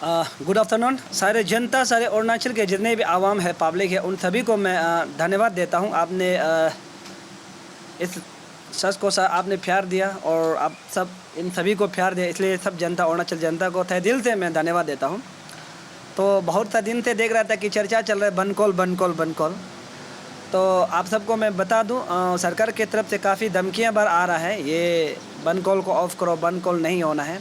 Good afternoon सारे जनता, सारे अरुणाचल के जितने भी आवाम है, पब्लिक है, उन सभी को मैं धन्यवाद देता हूं। आपने इस सच को आपने प्यार दिया और आप सब इन सभी को प्यार दिया, इसलिए सब जनता, अरुणाचल जनता को तहे दिल से मैं धन्यवाद देता हूं। तो बहुत सा दिन से देख रहा था कि चर्चा चल रहा है बंद कॉल। तो आप सबको मैं बता दूं, सरकार की तरफ से काफ़ी धमकियाँ बार आ रहा है, ये बंद कॉल को ऑफ़ करो, बंद कॉल नहीं होना है।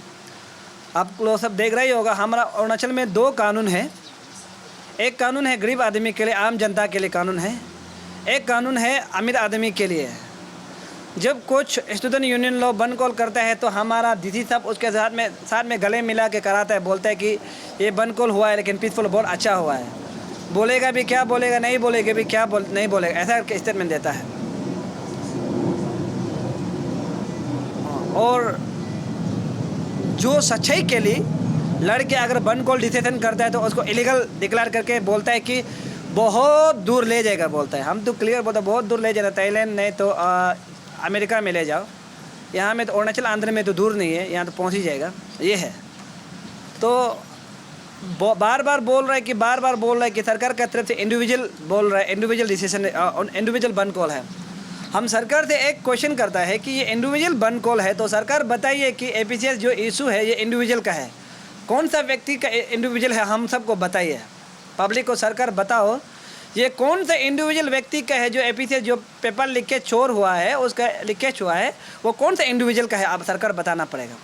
आप लोग सब देख रहे ही होगा, हमारा अरुणाचल में 2 कानून है। एक कानून है गरीब आदमी के लिए, आम जनता के लिए कानून है। एक कानून है अमीर आदमी के लिए। जब कुछ स्टूडेंट यूनियन लोग बंद कॉल करता है तो हमारा डीसी साहब उसके साथ में गले मिला के कराता है, बोलता है कि ये बंद कॉल हुआ है लेकिन पीसफुल बहुत अच्छा हुआ है। बोलेगा भी क्या बोलेगा, नहीं बोलेगा भी क्या नहीं बोलेगा, ऐसा करके स्टेटमेंट देता है। और जो सच्चाई के लिए लड़के अगर बंद कॉल डिसीजन करता है तो उसको इलीगल डिक्लेयर करके बोलता है कि बहुत दूर ले जाएगा, बोलता है। हम तो क्लियर बोलते हैं बहुत दूर ले जाना, थाईलैंड नहीं तो अमेरिका में ले जाओ। यहाँ में तो अरुणाचल आंध्र में तो दूर नहीं है, यहाँ तो पहुँच ही जाएगा, ये है। तो बार बार बोल रहा है कि सरकार की तरफ से इंडिविजुअल बोल रहा है, इंडिविजुअल डिसीजन, इंडिविजुअल बंद कॉल है। हम सरकार से एक क्वेश्चन करता है कि ये इंडिविजुअल बंद कॉल है तो सरकार बताइए कि एपीसीएस जो इशू है ये इंडिविजुअल का है, कौन सा व्यक्ति का इंडिविजुअल है, हम सबको बताइए, पब्लिक को सरकार बताओ ये कौन सा इंडिविजुअल व्यक्ति का है। जो एपीसीएस जो पेपर लिख के चोर हुआ है, उसका लीकेज हुआ है, वो कौन सा इंडिविजुअल का है, आप सरकार बताना पड़ेगा।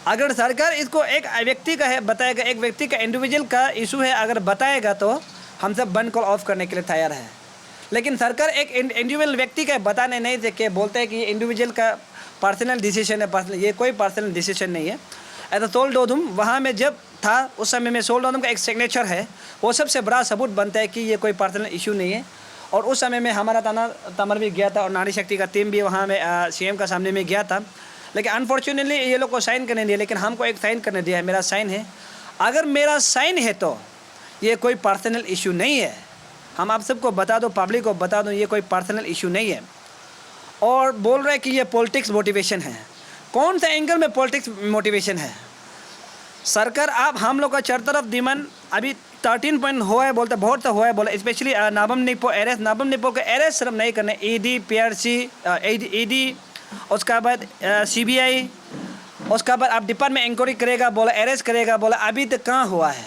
अगर सरकार इसको एक व्यक्ति का है बताएगा, एक व्यक्ति का इंडिविजुअल का इशू है अगर बताएगा तो हम सब बंद कॉल ऑफ करने के लिए तैयार है। लेकिन सरकार एक इंडिविजुअल व्यक्ति का बताने नहीं देके बोलते हैं कि ये इंडिविजुअल का पर्सनल डिसीजन है, पर्सनल, ये कोई पर्सनल डिसीजन नहीं है। ऐसा सोल डोधुम वहाँ में जब था उस समय में सोल डोधुम का एक सिग्नेचर है, वो सबसे बड़ा सबूत बनता है कि ये कोई पर्सनल इशू नहीं है। और उस समय में हमारा ताना तमर भी गया था और नारी शक्ति का टीम भी वहाँ में सीएम का सामने में गया था, लेकिन अनफॉर्चुनेटली ये लोग को साइन करने दिया, लेकिन हमको एक साइन करने दिया है, मेरा साइन है। अगर मेरा साइन है तो ये कोई पर्सनल इशू नहीं है। हम आप सबको बता दो, पब्लिक को बता दो, ये कोई पर्सनल इशू नहीं है। और बोल रहे हैं कि ये पॉलिटिक्स मोटिवेशन है। कौन सा एंगल में पॉलिटिक्स मोटिवेशन है? सरकार आप हम लोग का चार तरफ दिमन अभी 13 पॉइंट हुआ है, बोलते बहुत सा हुआ है, बोला स्पेशली नाबम निपो अरेस्ट, नाबम निपो का अरेस्ट सिर्फ नहीं करने, ईडी, पीआरसी, ईडी, उसका बाद सीबीआई, उसका बाद आप डिपार्टमेंट इंक्वायरी करेगा, बोला अरेस्ट करेगा, बोला अभी तक कहाँ हुआ है।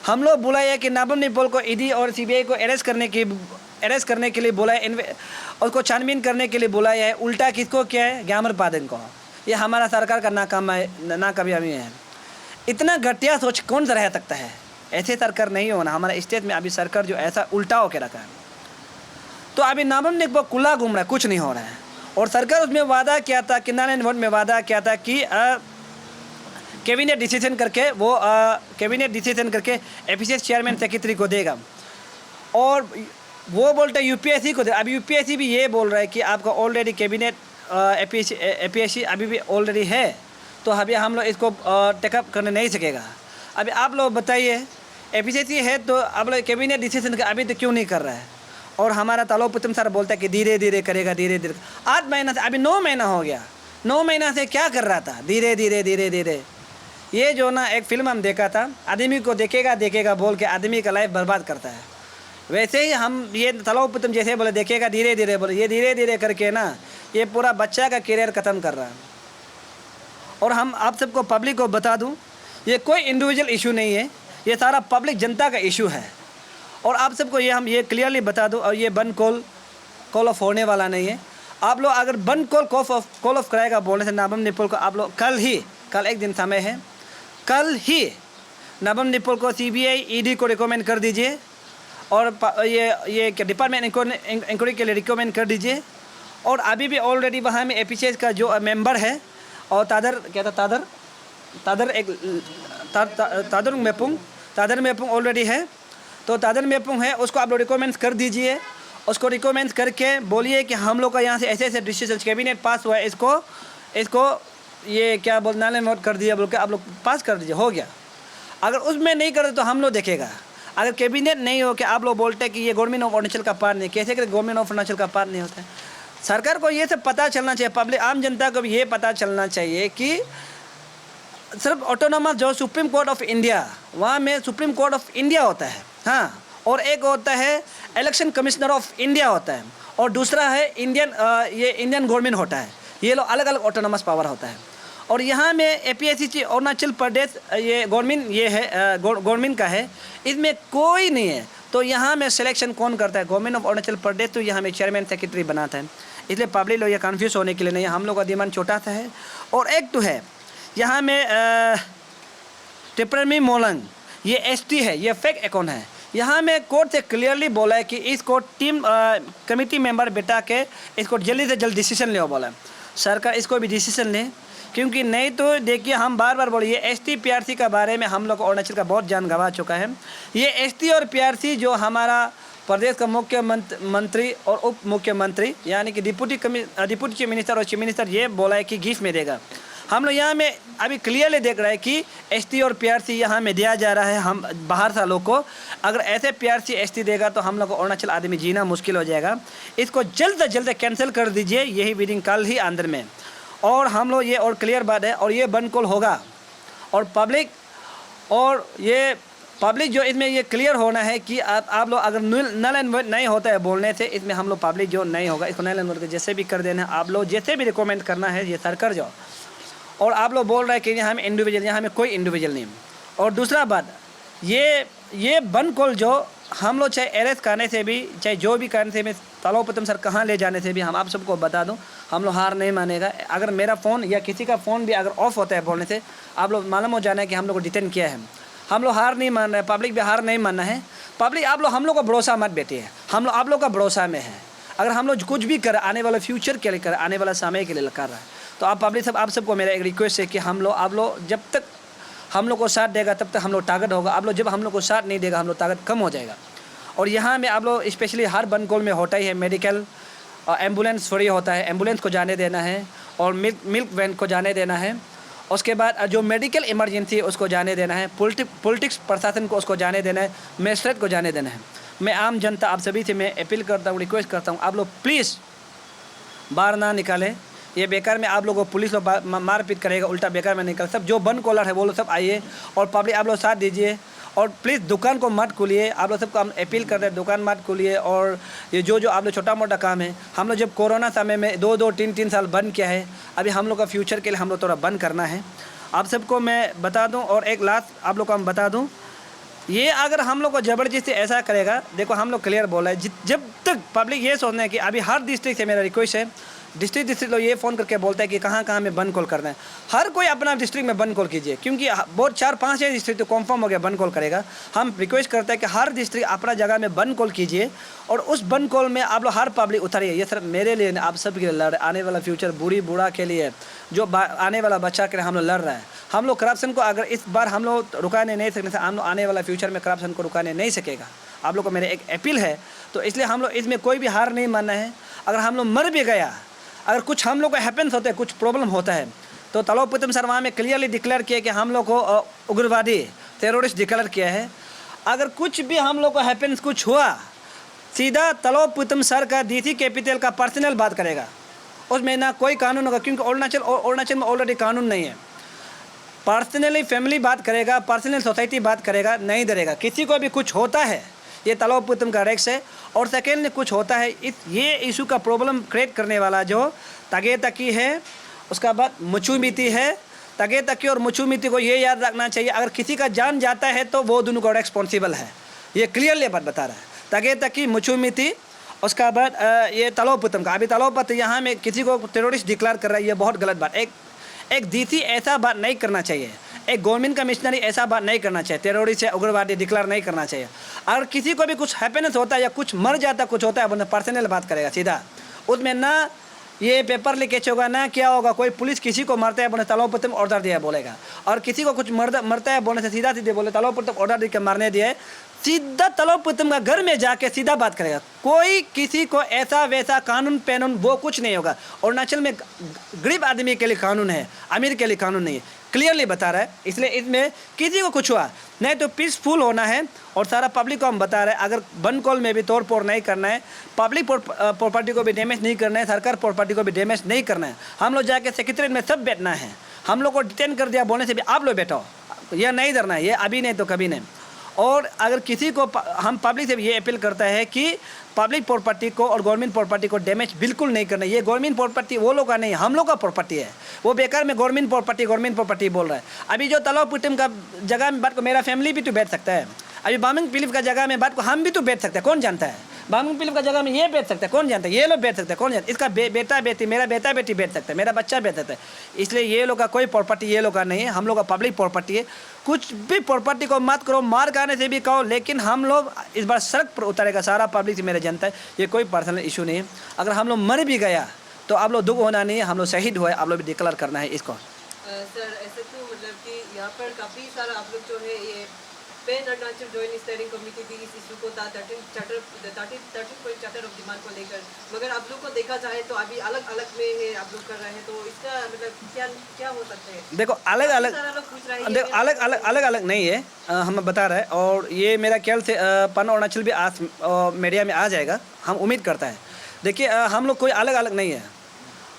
हम लोग बुलाया है कि नाबम निपोल को ईडी और सीबीआई को अरेस्ट करने के लिए बोला है, उसको छानबीन करने के लिए बुलाया है। उल्टा किसको क्या है? ग्यामर पादन को। ये हमारा सरकार का नाकामयाबी है। इतना घटिया सोच कौन सा रह सकता है? ऐसे सरकार नहीं होना। हमारे स्टेट में अभी सरकार जो ऐसा उल्टा होकर रखा है, तो अभी नाबम निपो खुला घूम रहा है, कुछ नहीं हो रहा है। और सरकार उसमें वादा किया था, किन्ना वोट में वादा किया था कि कैबिनेट डिसीजन करके एपीसीएस चेयरमैन सेक्रेटरी को देगा, और वो बोलते हैं यूपीएससी को दे। अभी यूपीएससी भी ये बोल रहा है कि आपका ऑलरेडी कैबिनेट एपीएससी अभी भी ऑलरेडी है, तो अभी हम लोग इसको टेकअप करने नहीं सकेगा। अभी आप लोग बताइए, एपीएससी है तो आप लोग कैबिनेट डिसीजन अभी तो क्यों नहीं कर रहा है? और हमारा तालोपुतम सर बोलता है कि धीरे धीरे करेगा, धीरे धीरे। 8 महीना से, अभी 9 महीना हो गया, 9 महीना से क्या कर रहा था? धीरे धीरे। ये जो ना एक फिल्म हम देखा था, आदमी को देखेगा बोल के आदमी का लाइफ बर्बाद करता है। वैसे ही हम ये तालोपुतम जैसे बोले देखेगा धीरे धीरे, बोले ये धीरे धीरे करके ना ये पूरा बच्चा का करियर ख़त्म कर रहा है। और हम आप सबको पब्लिक को बता दूं, ये कोई इंडिविजुअल इशू नहीं है, ये सारा पब्लिक जनता का इशू है। और आप सबको ये हम ये क्लियरली बता दूं, और ये बंद कॉल ऑफ होने वाला नहीं है। आप लोग अगर बंद कॉल ऑफ कराएगा बोलने से नाबम निपोल को, आप लोग कल एक दिन समय है, कल ही नाबम निपोल को सीबीआई ईडी को रिकमेंड कर दीजिए, और ये डिपार्टमेंट इंक्वायरी के लिए रिकमेंड कर दीजिए। और अभी भी ऑलरेडी वहाँ में एपीसीएस का जो मेंबर है, और तादर मेपुंग ऑलरेडी है, तो तादर मेपुंग है, उसको आप लोग रिकमेंड कर दीजिए। उसको रिकमेंड करके बोलिए कि हम लोग का यहाँ से ऐसे डिसीजन कैबिनेट पास हुआ है, इसको ये क्या नाले में वोट कर दिया बोल के आप लोग पास कर दीजिए, हो गया। अगर उसमें नहीं करते तो हम लोग देखेगा। अगर कैबिनेट नहीं हो कि आप लोग बोलते हैं कि ये गवर्नमेंट ऑफ अरुणाचल का पार्ट नहीं, कैसे करके गवर्नमेंट ऑफ अरुणाचल का पार्ट नहीं होता है? सरकार को ये सब पता चलना चाहिए, पब्लिक आम जनता को भी ये पता चलना चाहिए कि सिर्फ ऑटोनोमस जो सुप्रीम कोर्ट ऑफ इंडिया, वहाँ में सुप्रीम कोर्ट ऑफ इंडिया होता है, हाँ, और एक होता है इलेक्शन कमिश्नर ऑफ इंडिया होता है, और दूसरा है ये इंडियन गवर्नमेंट होता है। ये लोग अलग अलग ऑटोनोमस पावर होता है। और यहाँ में APSC अरुणाचल प्रदेश ये गवर्नमेंट का है, इसमें कोई नहीं है। तो यहाँ में सिलेक्शन कौन करता है? गवर्नमेंट ऑफ अरुणाचल प्रदेश तो यहाँ में चेयरमैन सेक्रेटरी बनाता है। इसलिए पब्लिक लोग ये कन्फ्यूज़ होने के लिए नहीं, हम लोग का दिमाग छोटा सा है। और एक तो है यहाँ में टिप्पणी मोलंग, ये ST है, ये फेक अकाउंट है। यहाँ में कोर्ट से क्लियरली बोला है कि इसको टीम कमेटी मेंबर बिठा के इसको जल्दी से जल्द डिसीजन ले बोला है। सरकार इसको भी डिसीजन ले, क्योंकि नहीं तो देखिए हम बार बार बोलिए ST PRC का बारे में हम लोग अरुणाचल का बहुत जान गंवा चुका है। ये ST और PRC जो हमारा प्रदेश का मुख्यमंत्री और उप मुख्यमंत्री यानी कि डिप्टी चीफ मिनिस्टर और चीफ मिनिस्टर ये बोला है कि गिफ्ट में देगा। हम लोग यहाँ में अभी क्लियरली देख रहे हैं कि ST और PRC यहाँ में दिया जा रहा है हम बाहर से लोग को। अगर ऐसे PRC ST देगा तो हम लोग को अरुणाचल आदमी जीना मुश्किल हो जाएगा। इसको जल्द से जल्द कैंसिल कर दीजिए, यही मीटिंग कल ही अंदर में। और हम लोग ये और क्लियर बात है, और ये बंद कॉल होगा। और पब्लिक जो इसमें ये क्लियर होना है कि आप लोग अगर नल एंड वोइड नहीं होता है बोलने से, इसमें हम लोग पब्लिक जो नहीं होगा इसको नल एंड वोइड जैसे भी कर देना है। आप लोग जैसे भी रिकमेंड करना है ये सरकार जो, और आप लोग बोल रहे हैं कि यहाँ में इंडिविजुअल, यहाँ में कोई इंडिविजुअल नहीं। और दूसरा बात, ये बंद कॉल जो हम लोग चाहे अरेस्ट करने से भी, चाहे जो भी करने से भी, तलाव प्रथम सर कहाँ ले जाने से भी, हम आप सबको बता दूं, हम लोग हार नहीं मानेगा। अगर मेरा फ़ोन या किसी का फ़ोन भी अगर ऑफ होता है बोलने से, आप लोग मालूम हो जाना है कि हम लोग को डिटेन किया है। हम लोग हार नहीं मान रहे, पब्लिक भी हार नहीं मानना है। पब्लिक आप लोग हम लोग का भरोसा मत बैठिए, हम लोग आप लोग का भरोसा में है। अगर हम लोग कुछ भी कर आने वाला फ्यूचर के लिए कर, आने वाला समय के लिए कर रहा है, तो आप पब्लिक सब आप सबको मेरा एक रिक्वेस्ट है कि आप लोग जब तक हम लोग को साथ देगा तब तक हम लोग ताकत होगा। आप लोग जब हम लोग को साथ नहीं देगा हम लोग ताकत कम हो जाएगा। और यहाँ में आप लोग स्पेशली हर बंद कॉल में होता ही है, मेडिकल एम्बुलेंस फ्री होता है, एम्बुलेंस को जाने देना है, और मिल्क वैन को जाने देना है। उसके बाद जो मेडिकल इमरजेंसी है उसको जाने देना है, पॉलिटिक्स प्रशासन को उसको जाने देना है, मजिस्ट्रेट को जाने देना है। मैं आम जनता आप सभी से मैं अपील करता हूँ, रिक्वेस्ट करता हूँ, आप लोग प्लीज़ बाहर ना निकालें। ये बेकार में आप लोगों को पुलिस लोग मारपीट करेगा, उल्टा बेकार में निकल। सब जो बंद कॉलर है वो लोग सब आइए, और पब्लिक आप लोग साथ दीजिए। और प्लीज़ दुकान को मत खोलिए, आप लोग सबको हम अपील करते हैं, दुकान मत खोलिए। और ये जो आप लोग छोटा मोटा काम है, हम लोग जब कोरोना समय में 2-3 साल बंद किया है, अभी हम लोग का फ्यूचर के लिए हम लोग थोड़ा बंद करना है। आप सबको मैं बता दूं, और एक लास्ट आप लोग को हम बता दूं, ये अगर हम लोग को ज़बरदस्ती ऐसा करेगा, देखो हम लोग क्लियर बोला है, जब तक पब्लिक ये सोचना है कि अभी हर डिस्ट्रिक्ट से मेरा रिक्वेस्ट है, डिस्ट्रिक्ट लोग ये फ़ोन करके बोलता है कि कहाँ में बंद कॉल करना है। हर कोई अपना डिस्ट्रिक्ट में बंद कॉल कीजिए, क्योंकि बहुत 4-5 डिस्ट्रिक्ट तो कंफर्म हो गया बंद कॉल करेगा। हम रिक्वेस्ट करते हैं कि हर डिस्ट्रिक्ट अपना जगह में बंद कॉल कीजिए, और उस बंद कॉल में आप लोग हर पब्लिक उतारिए। ये सिर्फ मेरे लिए, आप सब के लिए लड़, आने वाला फ्यूचर बूढ़ा के लिए, जो आने वाला बच्चा के लिए हम लोग लड़ रहे हैं। हम लोग करप्शन को अगर इस बार हम लोग रुकाने नहीं सकने से, हम लोग आने वाला फ्यूचर में करप्शन को रुकाने नहीं सकेगा। आप लोग को मेरे एक अपील है, तो इसलिए हम लोग इसमें कोई भी हार नहीं मानना है। अगर हम लोग मर भी गया, अगर कुछ हम लोग को हैपेंस होता है, कुछ प्रॉब्लम होता है, तो तलाव प्रथम सर वहाँ में क्लियरली डिक्लेयर किया कि हम लोग को उग्रवादी टेररिस्ट डिक्लेयर किया है। अगर कुछ भी हम लोग को हैपेंस कुछ हुआ, सीधा तलाव प्रथम सर का DC कैपिटल का पर्सनल बात करेगा, उसमें ना कोई कानून होगा, क्योंकि अरुणाचल में ऑलरेडी कानून नहीं है। पर्सनली फैमिली बात करेगा, पर्सनल सोसाइटी बात करेगा, नहीं डरेगा। किसी को भी कुछ होता है, ये तलाव प्रथम का रेक्स है। और सेकेंड कुछ होता है, ये इशू का प्रॉब्लम क्रिएट करने वाला जो तगे तकी है, उसका बाद मुचुमिती है। तगे तकी और मुचुमिती को ये याद रखना चाहिए, अगर किसी का जान जाता है तो वो दोनों को रेस्पॉन्सिबल है। ये क्लियरली बात बता रहा है, तगे तकी मुचुमिती। उसका बाद ये तलाव प्रथम का, अभी तलाव प्रथम यहाँ में किसी को टेररिस्ट डिक्लेयर कर रहा है, ये बहुत गलत बात। एक DC ऐसा बात नहीं करना चाहिए, एक गवर्नमेंट कमिश्नरी ऐसा बात नहीं करना चाहिए, टेररिस्ट या उग्रवादी डिक्लेयर नहीं करना चाहिए। अगर किसी को भी कुछ हैप्पीनेस होता है या कुछ मर जाता कुछ होता है, बंदा पर्सनल बात करेगा सीधा, उसमें ना ये पेपर लीकेज होगा ना क्या होगा। कोई पुलिस किसी को मारता है बोले तलाव प्रथम ऑर्डर दिया बोलेगा, और किसी को कुछ मरता है बोलने से सीधा सीधे बोले तलाव प्रथम ऑर्डर दे के मारने दिए, सीधा तलाव प्रथम का घर में जाके सीधा बात करेगा। कोई किसी को ऐसा वैसा कानून पैनून वो कुछ नहीं होगा। अरुणाचल में गरीब आदमी के लिए कानून है, अमीर के लिए कानून नहीं है, क्लियरली बता रहा है। इसलिए इसमें किसी को कुछ हुआ नहीं तो पीसफुल होना है, और सारा पब्लिक को हम बता रहे हैं, अगर बंद कॉल में भी तोड़ फोड़ नहीं करना है, पब्लिक प्रॉपर्टी को भी डैमेज नहीं करना है, सरकार प्रॉपर्टी को भी डैमेज नहीं करना है। हम लोग जाके सेक्रेटरीट में सब बैठना है, हम लोग को डिटेन कर दिया बोलने से भी आप लोग बैठो, यह नहीं डरना है, ये अभी नहीं तो कभी नहीं। और अगर किसी को हम पब्लिक से भी ये अपील करता है कि पब्लिक प्रॉपर्टी को और गवर्नमेंट प्रॉपर्टी को डैमेज बिल्कुल नहीं करना। ये गवर्नमेंट प्रॉपर्टी वो लोग का नहीं, हम लोग का प्रॉपर्टी है। वो बेकार में गवर्नमेंट प्रॉपर्टी बोल रहा है। अभी जो तलाव पुटिम का जगह में बात को मेरा फैमिली भी तो बैठ सकता है, अभी बामंग पिलीफ का जगह में बात को हम भी तो बैठ सकते हैं, कौन जानता है। बामंग पिलीफ का जगह में ये बैठ सकता है, कौन जानता है। ये लोग बैठ सकते हैं, कौन जानता है। इसका बेटा बेटी, मेरा बेटा बेटी बैठ सकता है, मेरा बच्चा बैठ सकता है। इसलिए ये लोग का कोई प्रॉपर्टी ये लोग का नहीं है, हम लोग का पब्लिक प्रॉपर्टी है। कुछ भी प्रॉपर्टी को मत करो, मार खाने से भी कहो, लेकिन हम लोग इस बार सड़क पर उतरेगा सारा पब्लिक से, मेरा जनता है। ये कोई पर्सनल इशू नहीं है। अगर हम लोग मर भी गया तो आप लोग दुख होना नहीं है, हम लोग शहीद हुए, आप लोग भी डिक्लेयर करना है इसको। सर ऐसे तो मतलब कि यहाँ पर काफ़ी सारा आप लोग जो है ये pan Arunachal joint steering committee भी इस इशू को था 13 ऑफ डिमांड को लेकर, मगर आप लोग को देखा जाए तो अभी अलग अलग में है आप लोग कर रहे हैं, तो इसका मतलब क्या क्या हो सकता है। देखो अलग अलग, देखो अलग अलग नहीं है, हम बता रहे हैं। और ये मेरा ख्याल से पैन अरुणाचल भी आज मीडिया में आ जाएगा, हम उम्मीद करता है। देखिए हम लोग कोई अलग अलग नहीं है,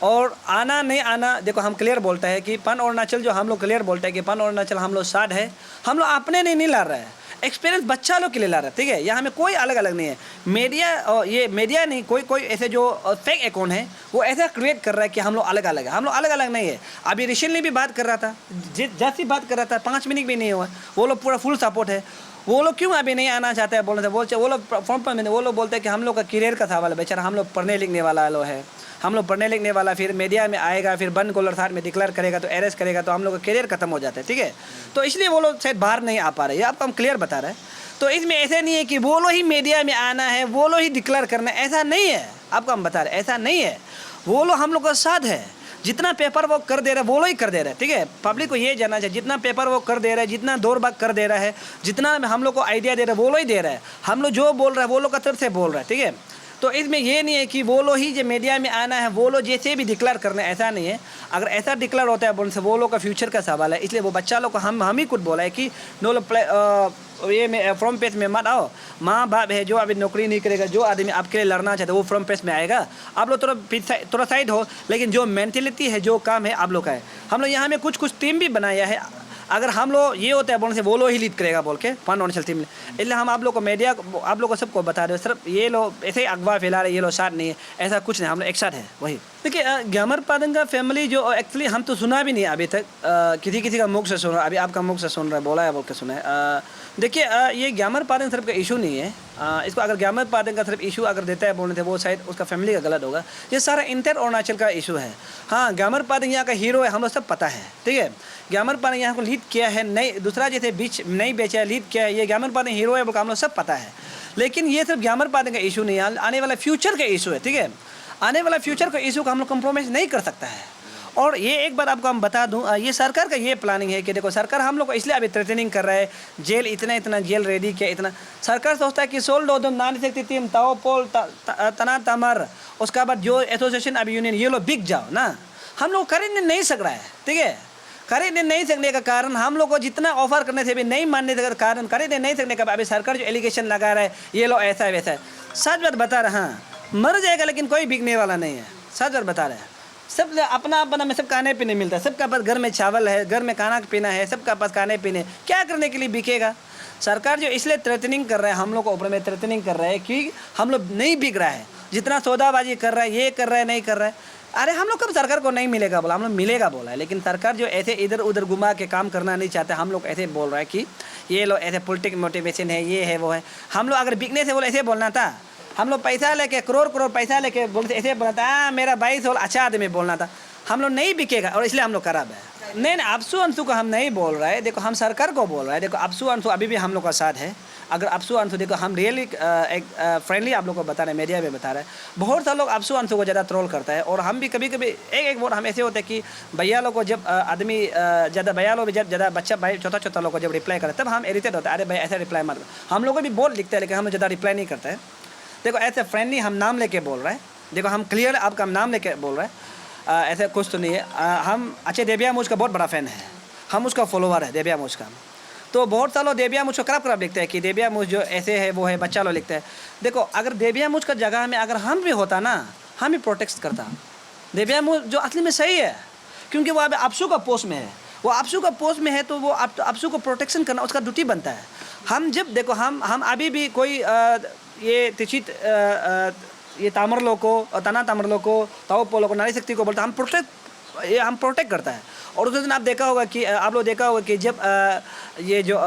और आना नहीं आना देखो हम क्लियर बोलते हैं कि पैन अरुणाचल जो हम लोग क्लियर बोलते हैं कि पैन अरुणाचल हम लोग साथ है। हम लोग अपने नहीं ला रहे हैं, एक्सपीरियंस बच्चा लोग के लिए ला रहे हैं, ठीक है। यहाँ में कोई अलग अलग नहीं है। मीडिया और ये मीडिया नहीं, कोई ऐसे जो फेक अकाउंट है वो ऐसा क्रिएट कर रहा है कि हम लोग अलग अलग है। हम लोग अलग अलग नहीं है। अभी रिसेंटली भी बात कर रहा था, जैसी बात कर रहा था 5 मिनट भी नहीं हुआ, वो लोग पूरा फुल सपोर्ट है। वो लोग क्यों अभी नहीं आना चाहते हैं बोलने से, वो लोग फॉर्म पर वो लोग बोलते हैं कि हम लोग का करियर का सवाल है। बेचारा हम लोग पढ़ने लिखने वाला लोग है, हम लोग पढ़ने लिखने वाला, फिर मीडिया में आएगा, फिर बन कॉलर साथ में डिक्लेयर करेगा तो अरेस्ट करेगा तो हम लोग का करियर खत्म हो जाता है, ठीक है। तो इसलिए वो लोग शायद बाहर नहीं आ पा रहे, ये आपको हम क्लियर बता रहे हैं। तो इसमें ऐसे नहीं है कि वो लोग ही मीडिया में आना है, वो लोग ही डिक्लेयर करना है, ऐसा नहीं है। आपको हम बता रहे हैं ऐसा नहीं है। वो लोग हम लोग का साथ है, जितना पेपर वो कर दे रहा है वो लोग ही कर दे रहा है, ठीक है। पब्लिक को ये जानना चाहिए, जितना पेपर वो कर दे रहा है, जितना दौड़ भाग कर दे रहा है, जितना हम लोग को आइडिया दे रहा है वो लोग ही दे रहा है। हम लोग जो बोल रहे हैं वो लोग का तरफ से बोल रहा है, ठीक है। तो इसमें ये नहीं है कि वो लोग ही जो मीडिया में आना है वो लोग जैसे भी डिक्लेयर करना है, ऐसा नहीं है। अगर ऐसा डिक्लेयर होता है बोलने से वो लोग का फ्यूचर का सवाल है। इसलिए वो बच्चा लोग को हम ही खुद बोला है कि नो ये में फ्रंट पेज में मत आओ। माँ बाप है जो अभी नौकरी नहीं करेगा, जो आदमी आपके लिए लड़ना चाहता है वो फ्रंट पेज में आएगा। आप लोग थोड़ा साइड हो, लेकिन जो मेंटेलिटी है, जो काम है आप लोग का है। हम लोग यहाँ में कुछ टीम भी बनाया है। अगर हम लोग ये होता है बोलने से वो लोग ही लीड करेगा बोल के पैन अरुणाचल टीम में। इसलिए हम आप लोग को मीडिया, आप लोग को सबको बता रहे हो, सिर्फ ये लोग ऐसे ही अगवा फैला रहे, ये लोग साथ नहीं है, ऐसा कुछ नहीं। हम लोग एक साथ है वही। देखिए ग्यामर पादंग का फैमिली जो एक्चुअली हम तो सुना भी नहीं अभी तक, किसी का मुख से सुन रहा, अभी आपका मुख से सुन रहा है, बोला है बोल के सुना है। देखिए ये ग्यामर पादंग सिर्फ का इशू नहीं है। इसको अगर ग्यामर पादंग का सिर्फ इशू अगर देता है बोलने थे वो शायद उसका फैमिली का गलत होगा। ये सारा इंटर अरुणाचल का इशू है। हाँ ग्यामर पादंग यहाँ का हीरो है, हम लोग सब पता है, ठीक है। ग्यामर पादंग यहाँ को लीड किया है, नहीं दूसरा जैसे बीच नहीं बेचा है, लीड किया है। ये ग्यामर पादंग हीरो है बोल हम लोग सब पता है। लेकिन ये सिर्फ ग्यामर पादंग का इशू नहीं है, आने वाला फ्यूचर का इशू है, ठीक है। आने वाला फ्यूचर का इशू को हम लोग कॉम्प्रोमाइज़ नहीं कर सकता है। और ये एक बार आपको हम बता दूं, ये सरकार का ये प्लानिंग है कि देखो सरकार हम लोग को इसलिए अभी थ्रेटनिंग कर रहा है, जेल इतना जेल रेडी किया, इतना सरकार सोचता है कि सोल दो नानी सकती टीम ताओ पोल तना तमर, उसके बाद जो एसोसिएशन अभी यूनियन ये लोग बिक जाओ ना, हम लोग खरीद नहीं सक रहा है, ठीक है। खरीदने नहीं सकने का कारण हम लोग को जितना ऑफर करने से भी नहीं मानने का कारण, खरीदने नहीं सकने का अभी सरकार जो एलिगेशन लगा रहा है ये लोग ऐसा है वैसा है। सच बात बता रहे हैं, मर जाएगा लेकिन कोई बिकने वाला नहीं है, सच बात बता रहे हैं। सब अपना अपना में सब खाने पीने मिलता है, सबका पास घर में चावल है, घर में खाना पीना है, सबका पास खाने पीने, क्या करने के लिए बिकेगा। सरकार जो इसलिए थ्रेटनिंग कर रहा है, हम लोग को ऊपर में थ्रेटनिंग कर रहा है कि हम लोग नहीं बिक रहा है, जितना सौदाबाजी कर रहा है, ये कर रहा है, नहीं कर रहा है। अरे हम लोग कब सरकार को नहीं मिलेगा बोला, हम लोग मिलेगा बोला है। लेकिन सरकार जो ऐसे इधर उधर घुमा के काम करना नहीं चाहते, हम लोग ऐसे बोल रहा है कि ये लोग ऐसे पॉलिटिकल मोटिवेशन है, ये है वो है। हम लोग अगर बिकने से बोले ऐसे बोलना था, हम लोग पैसा लेके करोड़ पैसा लेके बोलते ऐसे बोलना था, मेरा 22 साल अच्छा आदमी बोलना था। हम लोग नहीं बिकेगा और इसलिए हम लोग खराब है। नहीं अफसू अंशु को हम नहीं बोल रहा है, देखो हम सरकार को बोल रहा है। देखो अफसू अंशु अभी भी हम लोग का साथ है। अगर अफसू अंशु देखो हम रियली एक फ्रेंडली आप लोग को बता रहे हैं, मीडिया में बता रहे हैं। बहुत सारे लोग अफसू अंशु को ज़्यादा ट्रोल करता है, और हम भी कभी कभी एक बार हम ऐसे होते हैं कि भैया लोग को जब आदमी ज़्यादा भैया लोग जब ज़्यादा बच्चा भाई छोटा लोग को जब रिप्लाई करते तब हम इरिटेट होता है, अरे भाई ऐसा रिप्लाई मत। हम लोग को भी बोल लिखते हैं लेकिन हम ज़्यादा रिप्लाई नहीं करते हैं। देखो ऐसे फ्रेंडली हम नाम लेके बोल रहे हैं, देखो हम क्लियर आपका नाम लेके बोल रहे हैं, ऐसे कुछ तो नहीं है। हम अच्छे देविया मुझ का बहुत बड़ा फ़ैन है, हम उसका फॉलोवर है देविया मुझ का। तो बहुत सालों देविया मुझ को खराब लिखते हैं कि देविया मुझ जो ऐसे है वो है, बच्चा लोग लिखते हैं। देखो अगर देविया मुझ का जगह में अगर हम भी होता ना, हम भी प्रोटेक्ट करता। देविया मुझ जो असली में सही है, क्योंकि वो अभी आपसू का पोस्ट में है, वो आपसू का पोस्ट में है, तो वो आपसू को प्रोटेक्शन करना उसका ड्यूटी बनता है। हम जब देखो हम अभी भी कोई ये तिचित ये तामरलो को और तना तामरलो को ताओ पोलो को नारी शक्ति को बोलते हैं, हम प्रोटेक्ट करता है। और उस दिन आप देखा होगा कि आप लोग देखा होगा कि जब ये जो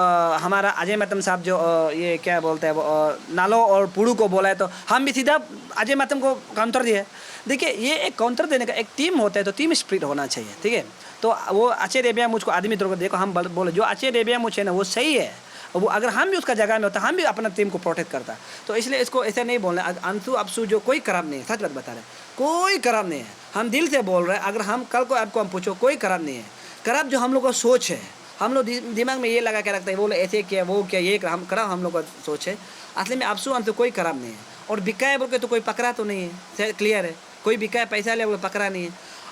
हमारा अजय मातम साहब जो ये क्या बोलते हैं वो नालो और पुड़ू को बोला है, तो हम भी सीधा अजय मातम को काउंटर दिए। देखिए ये एक काउंटर देने का एक टीम होता है, तो टीम स्पिरिट होना चाहिए, ठीक है। तो वो अजय रेबिया मुझको आदमी तौर पर देखो, हम बोले जो अजय रेबिया मुझे ना वो सही है, वो अगर हम भी उसका जगह में होता हम भी अपना टीम को प्रोटेक्ट करता। तो इसलिए इसको ऐसे नहीं बोलना अंशु अपसू जो कोई खराब नहीं है, सच बात बता रहे, कोई खराब नहीं है, हम दिल से बोल रहे हैं। अगर हम कल को आपको हम पूछो कोई खराब नहीं है, खराब जो हम लोग का सोच है, हम लोग दिमाग में ये लगा के रखते हैं बोले ऐसे किया वो क्या ये खराब हम लोग का सोच है। असली में अपसू अंशु कोई खराब नहीं है। और बिका है बोल के तो कोई पकड़ा तो नहीं है, क्लियर है, कोई बिका है पैसा ले बोले पकड़ा नहीं है।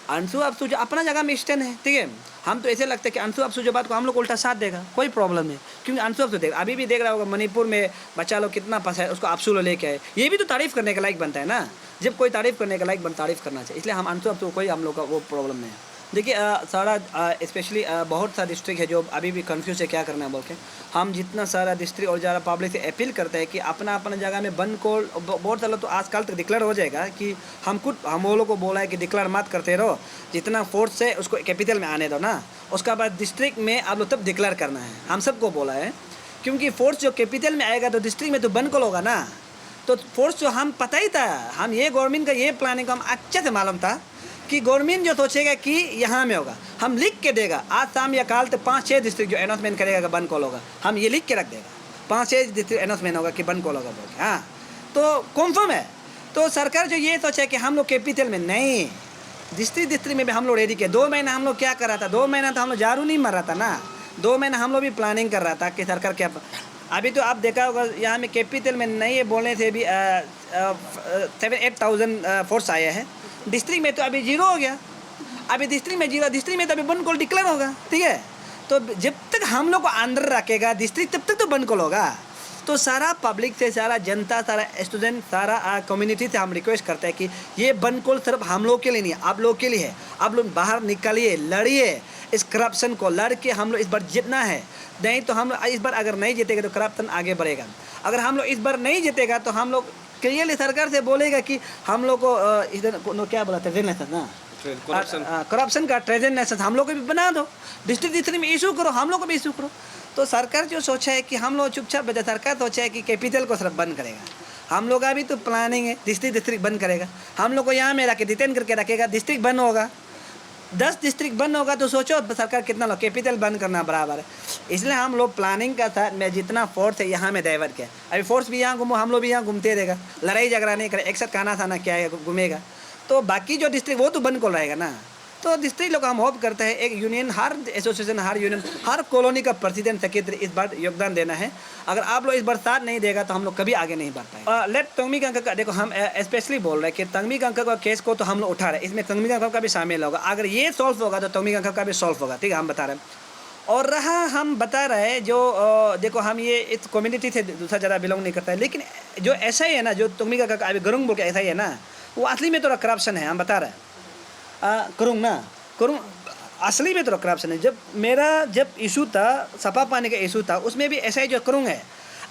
अंशु अपसू जो अपना जगह में स्टैंड है, ठीक है। हम तो ऐसे लगता है कि अंशु अपसू जो बात को हम लोग उल्टा साथ देगा, कोई प्रॉब्लम नहीं, क्योंकि अंशु अपसू देख अभी भी देख रहा होगा मणिपुर में बच्चा लोग कितना फंसा है, उसको अपसू लो लेके आए, ये भी तो तारीफ करने का लायक बनता है ना। जब कोई तारीफ करने का लायक तारीफ करना चाहिए, इसलिए हम अंशु अपसू कोई हम लोग का वो प्रॉब्लम नहीं है। देखिए सारा स्पेशली बहुत सा डिस्ट्रिक्ट है जो अभी भी कंफ्यूज है क्या करना है बोल के। हम जितना सारा डिस्ट्रिक्ट और ज़्यादा पब्लिक से अपील करते हैं कि अपना अपना जगह में बंद को बहुत सारा तो आजकल तक डिक्लेयर हो जाएगा कि हम वो लोग को बोला है कि डिक्लेयर मत करते रहो, जितना फोर्स है उसको कैपिटल में आने दो ना, उसका बाद डिस्ट्रिक्ट में आप लोग तब डिक्लेयर करना है, हम सबको बोला है। क्योंकि फोर्स जो कैपिटल में आएगा तो डिस्ट्रिक्ट में तो बंद को होगा ना, तो फोर्स जो हम पता ही था, हम ये गवर्नमेंट का ये प्लानिंग को हम अच्छे से मालूम था कि गवर्नमेंट जो सोचेगा कि यहाँ में होगा, हम लिख के देगा आज शाम या कल तो 5-6 डिस्ट्रिक्ट जो अनाउंसमेंट करेगा कि बंद कॉल होगा, हम ये लिख के रख देगा 5-6 डिस्ट्रिक्ट अनाउंसमेंट होगा कि बंद कॉल होगा बोल के। हाँ तो कन्फर्म है। तो सरकार जो ये सोचा है कि हम लोग कैपिटल में नहीं, डिस्ट्रिक्ट में भी हम लोग रेडी किया। 2 महीना हम लोग क्या कर रहा था, 2 महीना तो हम लोग झाड़ू नहीं मार रहा था ना, 2 महीना हम लोग भी प्लानिंग कर रहा था कि सरकार क्या। अभी तो आप देखा होगा यहाँ में कैपिटल में नहीं बोलने से भी 7-8,000 फोर्स आया है, डिस्ट्रिक्ट में तो अभी 0 हो गया, अभी डिस्ट्रिक्ट में 0, डिस्ट्रिक्ट में तो अभी बंद कॉल डिक्लेयर होगा, ठीक है। तो जब तक हम लोग को अंदर रखेगा डिस्ट्रिक्ट तब तक तो बंद कॉल होगा। तो सारा पब्लिक से, सारा जनता, सारा स्टूडेंट, सारा कम्युनिटी से हम रिक्वेस्ट करते हैं कि ये बंद कॉल सिर्फ हम लोग के लिए नहीं है, आप लोग के लिए है। आप लोग बाहर निकलिए, लड़िए इस करप्शन को, लड़ के हम लोग इस बार जीतना है। नहीं तो हम लोग इस बार अगर नहीं जीतेगा तो करप्शन आगे बढ़ेगा। अगर हम लोग इस बार नहीं जीतेगा तो हम लोग क्लियरली सरकार से बोलेगा कि हम लोग को इधर क्या बोला था ना, करप्शन का ट्रेजरनेस हम लोग को भी बना दो, डिस्ट्रिक्ट में इशू करो, हम लोग को भी इशू करो। तो सरकार जो सोचा है कि हम लोग चुपचाप बचा, सरकार सोचा है कि कैपिटल को सिर्फ बंद करेगा, हम लोग का भी तो प्लानिंग है डिस्ट्रिक्ट बंद करेगा, हम लोग को यहाँ में रखे डिटेन करके रखेगा, डिस्ट्रिक्ट बंद होगा, 10 डिस्ट्रिक्ट बंद होगा तो सोचो सरकार कितना लोग कैपिटल बंद करना बराबर है। इसलिए हम लोग प्लानिंग का था, मैं जितना फोर्स है यहाँ में डाइवर्ट किया। अभी फोर्स भी यहाँ घूमो, हम लोग भी यहाँ घूमते रहेगा, लड़ाई झगड़ा नहीं करे, एक साथ खाना खाना क्या है घूमेगा। तो बाकी जो डिस्ट्रिक्ट वो तो बंद को रहेगा ना। तो डिस्ट्रिक्ट लोग हम होप करते हैं एक यूनियन, हर एसोसिएशन, हर यूनियन, हर कॉलोनी का प्रेसिडेंट, सेक्रेटरी इस बार योगदान देना है। अगर आप लोग इस बार साथ नहीं देगा तो हम लोग कभी आगे नहीं बढ़ पाएंगे। लेट तंगमी गंगा का देखो, हम स्पेशली बोल रहे हैं कि तंगमी गंगा का केस को तो हम लोग उठा रहे हैं, इसमें तंगमी गंगा का भी शामिल होगा। अगर ये सॉल्व होगा तो तंगमी गंगा का भी सॉल्व होगा, ठीक है, हम बता रहे हैं। और रहा हम बता रहे हैं जो देखो हम ये इस कम्युनिटी से दूसरा ज़्यादा बिलोंग नहीं करता है, लेकिन जो ऐसा ही है ना, जो तंगमी गंगा का अभी गरुंग बोल के ऐसा ही है ना, वो असली में थोड़ा करप्शन है, हम बता रहे हैं। करूँ असली में तो करप्शन है। जब इशू था, सपा पाने का इशू था, उसमें भी ऐसा ही जो करूँ है,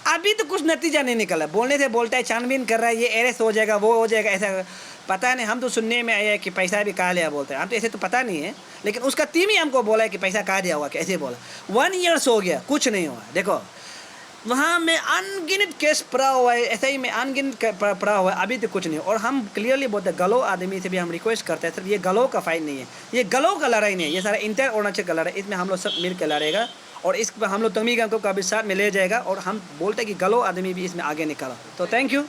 अभी तो कुछ नतीजा नहीं निकला। बोलने से बोलता है, छानबीन कर रहा है, ये अरेस्ट हो जाएगा, वो हो जाएगा, ऐसा पता नहीं। हम तो सुनने में आया है कि पैसा भी कहा लिया बोलते हैं, हम तो ऐसे तो पता नहीं है, लेकिन उसका टीम ही हमको बोला है कि पैसा कहा दिया हुआ, कैसे बोला। 1 ईयर्स हो गया, कुछ नहीं हुआ। देखो वहाँ में अनगिनत केस पड़ा हुआ है, ऐसा ही में अनगिनत पड़ा हुआ है, अभी तो कुछ नहीं। और हम क्लियरली बोलते हैं, गलो आदमी से भी हम रिक्वेस्ट करते हैं, सिर्फ ये गलो का फाइट नहीं है, ये गलो का लड़ाई नहीं है, ये सारा इंटर अरुणाचल का लड़ाई। इसमें हम लोग सब मिल के लड़ेगा और इस पर हम लोग तंगमी गंगा का भी साथ में ले जाएगा। और हम बोलते हैं कि गलो आदमी भी इसमें आगे निकाला। तो थैंक यू।